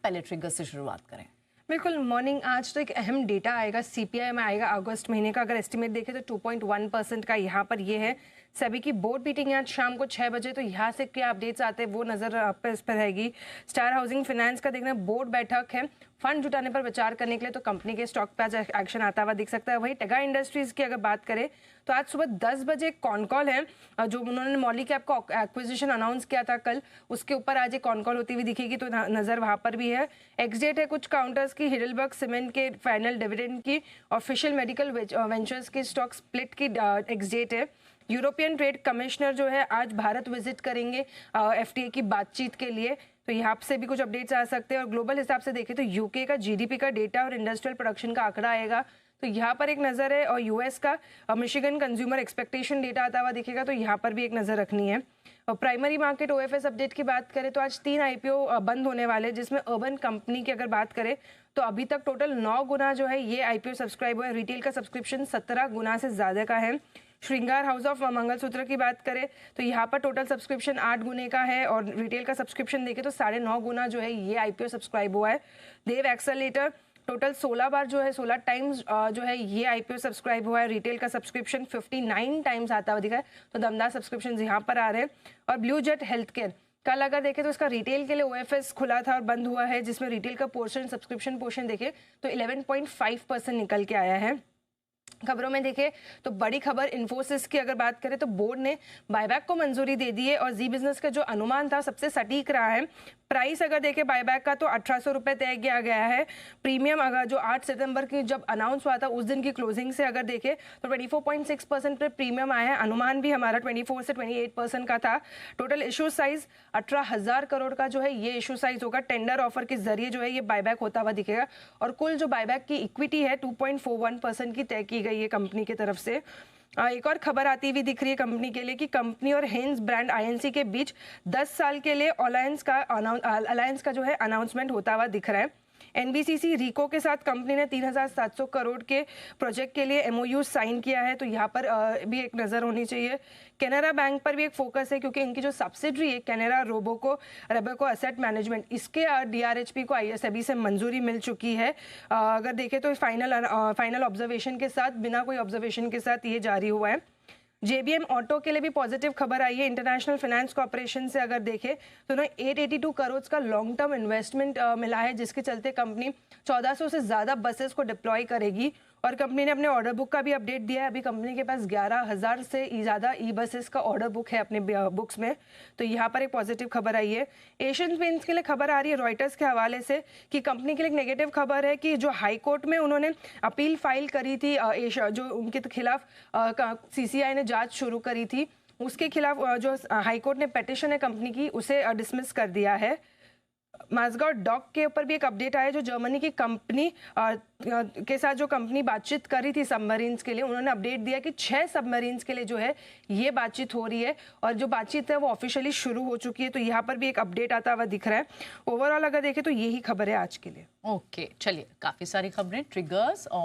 पहले ट्रिगर से शुरुआत करें। बिल्कुल, मॉर्निंग आज तो एक अहम डेटा आएगा, सीपीआई में आएगा अगस्त महीने का। अगर एस्टिमेट देखें तो 2.1% का यहाँ पर ये है। सभी की बोर्ड मीटिंग है आज शाम को 6 बजे, तो यहाँ से क्या अपडेट्स आते हैं वो नजर आप पे इस पर रहेगी। स्टार हाउसिंग फाइनेंस का देखना बोर्ड बैठक है, फंड जुटाने पर विचार करने के लिए, तो कंपनी के स्टॉक पे आज एक्शन आता हुआ दिख सकता है। वही टेगा इंडस्ट्रीज की अगर बात करें तो आज सुबह 10 बजे कॉन कॉल है, जो उन्होंने मॉली कैप का एक्विजिशन अनाउंस किया था कल, उसके ऊपर आज एक कॉन कॉल होती हुई दिखेगी, तो नजर वहां पर भी है। एक्स डेट है कुछ काउंटर्स की, हिडलबर्ग सीमेंट के फाइनल डिविडेंड की, ऑफिशियल मेडिकल वेंचर्स के स्टॉक स्प्लिट की एक्स डेट है। यूरोपियन ट्रेड कमिश्नर जो है आज भारत विजिट करेंगे एफटीए की बातचीत के लिए, तो यहाँ से भी कुछ अपडेट्स आ सकते हैं। और ग्लोबल हिसाब से देखें तो यूके का जीडीपी का डेटा और इंडस्ट्रियल प्रोडक्शन का आंकड़ा आएगा, तो यहाँ पर एक नज़र है। और यूएस का मिशिगन कंज्यूमर एक्सपेक्टेशन डेटा आता हुआ दिखेगा, तो यहाँ पर भी एक नज़र रखनी है। और प्राइमरी मार्केट ओएफएस अपडेट की बात करें तो आज 3 आईपीओ बंद होने वाले, जिसमें अर्बन कंपनी की अगर बात करें तो अभी तक टोटल 9 गुना जो है ये आईपीओ सब्सक्राइब हुआ है। रिटेल का सब्सक्रिप्शन 17 गुना से ज़्यादा का है। श्रृंगार हाउस ऑफ मंगलसूत्र की बात करें तो यहाँ पर टोटल सब्सक्रिप्शन 8 गुने का है, और रिटेल का सब्सक्रिप्शन देखें तो 9.5 गुना जो है ये आईपीओ सब्सक्राइब हुआ है। देव एक्सेलेटर टोटल 16 बार जो है 16 टाइम्स जो है ये आईपीओ सब्सक्राइब हुआ है। रिटेल का सब्सक्रिप्शन 59 टाइम्स आता हुआ दिखा है, तो दमदार सब्सक्रिप्शन यहाँ पर आ रहे हैं। और ब्लू जेट हेल्थ केयर कल अगर देखें तो इसका रिटेल के लिए ओएफएस खुला था और बंद हुआ है, जिसमें रिटेल का पोर्शन सब्सक्रिप्शन पोर्शन देखें तो 11.5% निकल के आया है। खबरों में देखें तो बड़ी खबर इन्फोसिस की अगर बात करें तो बोर्ड ने बायबैक को मंजूरी दे दी है, और जी बिजनेस का जो अनुमान था सबसे सटीक रहा है। प्राइस अगर देखें बायबैक का तो 1800 रुपये तय किया गया है। प्रीमियम अगर जो 8 सितंबर की जब अनाउंस हुआ था उस दिन की क्लोजिंग से अगर देखें तो 24.6% पे प्रीमियम आया है। अनुमान भी हमारा 24 से 28% का था। टोटल इशू साइज 18,000 करोड़ का जो है ये इशू साइज होगा। टेंडर ऑफर के जरिए जो है ये बायबैक होता हुआ दिखेगा, और कुल जो बायबैक की इक्विटी है 2.41% की तय की गई है कंपनी की तरफ से। एक और खबर आती हुई दिख रही है कंपनी के लिए कि कंपनी और हेंस ब्रांड आईएनसी के बीच 10 साल के लिए अलायंस का जो है अनाउंसमेंट होता हुआ दिख रहा है। एनबीसीसी रिको के साथ कंपनी ने 3,700 करोड़ के प्रोजेक्ट के लिए एमओयू साइन किया है, तो यहाँ पर भी एक नज़र होनी चाहिए। कैनरा बैंक पर भी एक फोकस है, क्योंकि इनकी जो सब्सिडरी है कैनरा रोबेको एसेट मैनेजमेंट, इसके डीआरएचपी को आईएसएबी से मंजूरी मिल चुकी है। अगर देखें तो फाइनल ऑब्जर्वेशन के साथ, बिना कोई ऑब्जर्वेशन के साथ ये जारी हुआ है। जेबीएम ऑटो के लिए भी पॉजिटिव खबर आई है। इंटरनेशनल फाइनेंस कॉर्पोरेशन से अगर देखें तो उन्हें 882 करोड़ का लॉन्ग टर्म इन्वेस्टमेंट मिला है, जिसके चलते कंपनी 1400 से ज़्यादा बसेस को डिप्लॉय करेगी। और कंपनी ने अपने ऑर्डर बुक का भी अपडेट दिया है। अभी कंपनी के पास 11,000 से ज़्यादा ई बसेस का ऑर्डर बुक है अपने बुक्स में, तो यहाँ पर एक पॉजिटिव खबर आई है। एशियन पेंट्स के लिए खबर आ रही है रॉयटर्स के हवाले से कि कंपनी के लिए एक नेगेटिव खबर है कि जो हाई कोर्ट में उन्होंने अपील फाइल करी थी, जो उनके खिलाफ सीसीआई ने जांच शुरू करी थी, उसके खिलाफ जो हाई कोर्ट ने पिटीशन है कंपनी की उसे डिसमिस कर दिया है। माजगांव डॉक के ऊपर भी एक अपडेट आया, जो जर्मनी की कंपनी के साथ जो कंपनी बातचीत कर रही थी सबमरीन्स के लिए, उन्होंने अपडेट दिया कि 6 सबमरीन्स के लिए जो है ये बातचीत हो रही है, और जो बातचीत है वो ऑफिशियली शुरू हो चुकी है, तो यहाँ पर भी एक अपडेट आता हुआ दिख रहा है। ओवरऑल अगर देखें तो यही खबर है आज के लिए। ओके, चलिए, काफ़ी सारी खबरें, ट्रिगर्स और